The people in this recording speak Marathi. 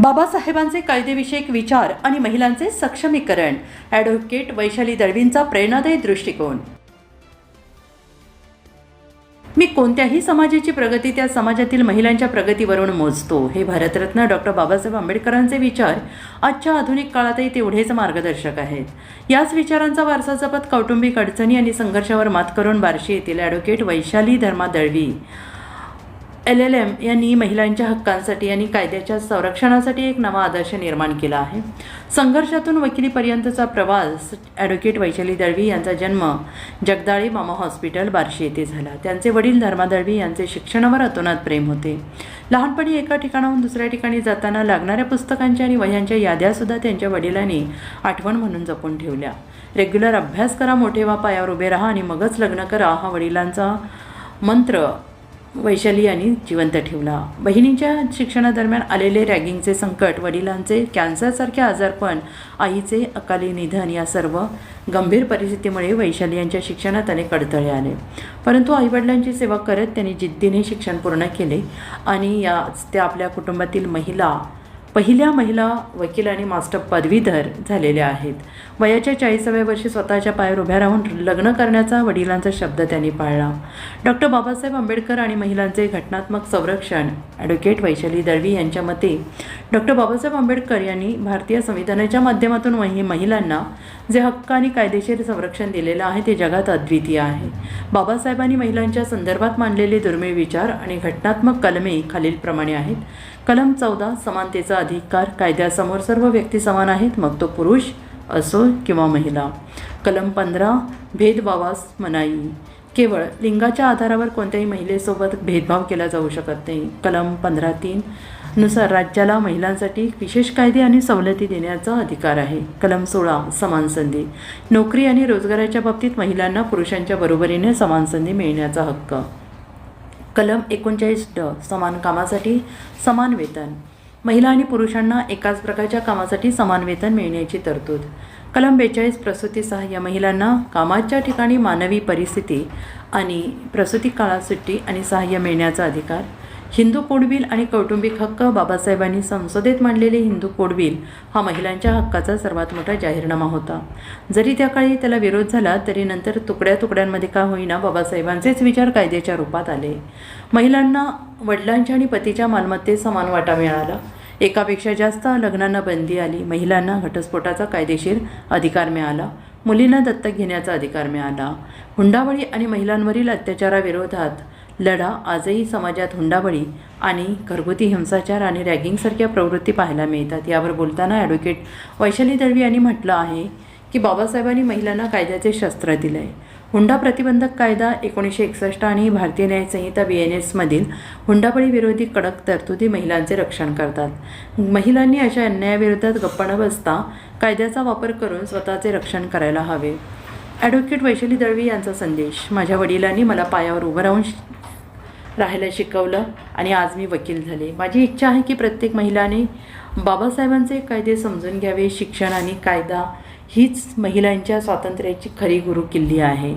बाबासाहेबांचे कायदेविषयक विचार आणि महिलांचे सक्षमीकरण. ॲडव्होकेट वैशाली दळवींचा प्रेरणादायी दृष्टिकोन. मी कोणत्याही समाजाची प्रगती त्या समाजातील महिलांच्या प्रगतीवरून मोजतो. हे भारतरत्न डॉक्टर बाबासाहेब आंबेडकरांचे विचार आजच्या आधुनिक काळातही तेवढेच मार्गदर्शक आहेत. याच विचारांचा वारसा जपत कौटुंबिक अडचणी आणि संघर्षावर मात करून बार्शी येथील ॲडव्होकेट वैशाली धर्मा दळवी LLM यांनी महिलांच्या हक्कांसाठी आणि कायद्याच्या संरक्षणासाठी एक नवा आदर्श निर्माण केला आहे. संघर्षातून वकिलीपर्यंतचा प्रवास. ॲडव्होकेट वैशाली दळवी यांचा जन्म जगदाळे मामा हॉस्पिटल बार्शी येथे झाला. त्यांचे वडील धर्मा दळवी यांचे शिक्षणावर अतोनात प्रेम होते. लहानपणी एका ठिकाणाहून दुसऱ्या ठिकाणी जाताना लागणाऱ्या पुस्तकांच्या आणि वह्यांच्या याद्यासुद्धा त्यांच्या वडिलांनी आठवण म्हणून जपून ठेवल्या. रेग्युलर अभ्यास करा, मोठे व्हा, पायावर उभे राहा आणि मगच लग्न करा, हा वडिलांचा मंत्र वैशाली यांनी जिवंत ठेवला. बहिणींच्या शिक्षणादरम्यान आलेले रॅगिंगचे संकट, वडिलांचे कॅन्सरसारखे आजारपण, आईचे अकाली निधन या सर्व गंभीर परिस्थितीमुळे वैशाली यांच्या शिक्षणात अनेक अडथळे आले. परंतु आईवडिलांची सेवा करत त्यांनी जिद्दीने शिक्षण पूर्ण केले आणि त्या आपल्या कुटुंबातील पहिल्या महिला वकील आणि मास्टर पदवीधर झालेल्या आहेत. वयाच्या 40व्या वर्षी स्वतःच्या पायावर उभ्या राहून लग्न करण्याचा वडिलांचा शब्द त्यांनी पाळला. डॉक्टर बाबासाहेब आंबेडकर आणि महिलांचे घटनात्मक संरक्षण. ॲडव्होकेट वैशाली दळवी यांच्या मते डॉक्टर बाबासाहेब आंबेडकर यांनी भारतीय संविधानाच्या माध्यमातून महिलांना जे हक्क आणि कायदेशीर संरक्षण दिलेलं आहे ते जगात अद्वितीय आहे. बाबासाहेबांनी महिलांच्या संदर्भात मांडलेले दुर्मिळ विचार आणि घटनात्मक कलमे खालीलप्रमाणे आहेत. कलम 14 समानतेचा अधिकार. कायद्यासमोर सर्व व्यक्ती समान आहेत, मग तो पुरुष असो किंवा महिला. कलम 15 भेदभावास मनाई. केवळ लिंगाच्या आधारावर कोणत्याही महिलेसोबत भेदभाव केला जाऊ शकत नाही. कलम 15(3) नुसार राज्याला महिलांसाठी विशेष कायदे आणि सवलती देण्याचा अधिकार आहे. कलम 16 समान संधी. नोकरी आणि रोजगाराच्या बाबतीत महिलांना पुरुषांच्या बरोबरीने समान संधी मिळण्याचा हक्क. कलम 39(ड) समान कामासाठी समान वेतन. महिला आणि पुरुषांना एकाच प्रकारच्या कामासाठी समान वेतन मिळण्याची तरतूद. कलम 42 प्रसूती सहाय्य. महिलांना कामाच्या ठिकाणी मानवी परिस्थिती आणि प्रसूती काळात सुट्टी आणि सहाय्य मिळण्याचा अधिकार. हिंदू कोड बिल आणि कौटुंबिक हक्क. बाबासाहेबांनी संसदेत मांडलेले हिंदू कोड बिल हा महिलांच्या हक्काचा सर्वात मोठा जाहीरनामा होता. जरी त्या काळी त्याला विरोध झाला तरी नंतर तुकड्या तुकड्यांमध्ये का होईना बाबासाहेबांचेच विचार कायद्याच्या रूपात आले. महिलांना वडिलांच्या आणि पतीच्या मालमत्तेत समान वाटा मिळाला. एकापेक्षा जास्त लग्नांना बंदी आली. महिलांना घटस्फोटाचा कायदेशीर अधिकार मिळाला. मुलींना दत्तक घेण्याचा अधिकार मिळाला. हुंडाबळी आणि महिलांवरील अत्याचाराविरोधात लढा. आजही समाजात हुंडाबळी आणि घरगुती हिंसाचार आणि रॅगिंगसारख्या प्रवृत्ती पाहायला मिळतात. यावर बोलताना ॲडव्होकेट वैशाली दळवी यांनी म्हटलं आहे की बाबासाहेबांनी महिलांना कायद्याचे शस्त्र दिले आहे. हुंडा प्रतिबंधक कायदा 1961 आणि भारतीय न्याय संहिता BNS मधील हुंडाबळी विरोधी कडक तरतुदी महिलांचे रक्षण करतात. महिलांनी अशा अन्यायाविरोधात गप्प न बसता कायद्याचा वापर करून स्वतःचे रक्षण करायला हवे. ॲडव्होकेट वैशाली दळवी यांचा संदेश. माझ्या वडिलांनी मला पायावर उभं राहून राहायला शिकवलं आणि आज मी वकील झाले. माझी इच्छा आहे की प्रत्येक महिलाने बाबासाहेबांचे कायदे समजून घ्यावे. शिक्षण आणि कायदा हीच महिलांच्या स्वातंत्र्याची खरी गुरुकिल्ली आहे.